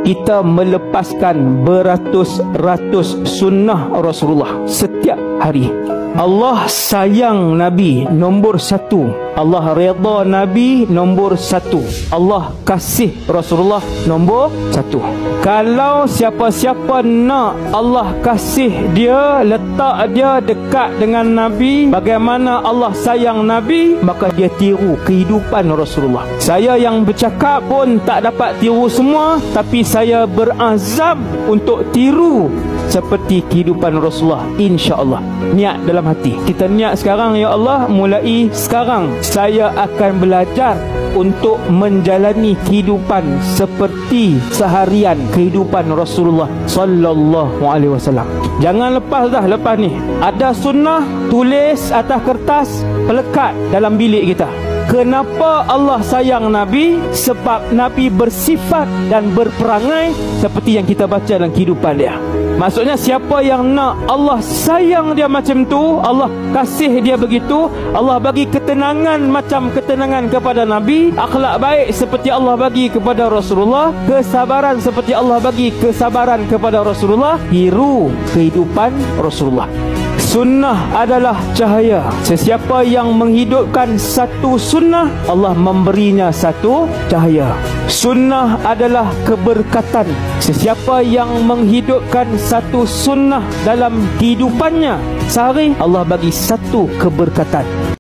kita melepaskan beratus-ratus sunnah Rasulullah setiap hari. Allah sayang Nabi nombor satu, Allah redha Nabi nombor satu, Allah kasih Rasulullah nombor satu. Kalau siapa-siapa nak Allah kasih dia, letak dia dekat dengan Nabi, bagaimana Allah sayang Nabi, maka dia tiru kehidupan Rasulullah. Saya yang bercakap pun tak dapat tiru semua, tapi saya berazam untuk tiru seperti kehidupan Rasulullah, insya-Allah. Niat dalam hati. Kita niat sekarang, ya Allah, mulai sekarang saya akan belajar untuk menjalani kehidupan seperti seharian kehidupan Rasulullah sallallahu alaihi wasallam. Jangan lepas ni. Ada sunnah, tulis atas kertas, pelekat dalam bilik kita. Kenapa Allah sayang Nabi? Sebab Nabi bersifat dan berperangai seperti yang kita baca dalam kehidupan dia. Maksudnya siapa yang nak Allah sayang dia macam tu, Allah kasih dia begitu, Allah bagi ketenangan macam ketenangan kepada Nabi, akhlak baik seperti Allah bagi kepada Rasulullah, kesabaran seperti Allah bagi kesabaran kepada Rasulullah, tiru kehidupan Rasulullah. Sunnah adalah cahaya. Sesiapa yang menghidupkan satu sunnah, Allah memberinya satu cahaya. Sunnah adalah keberkatan. Sesiapa yang menghidupkan satu sunnah dalam kehidupannya sehari, Allah bagi satu keberkatan.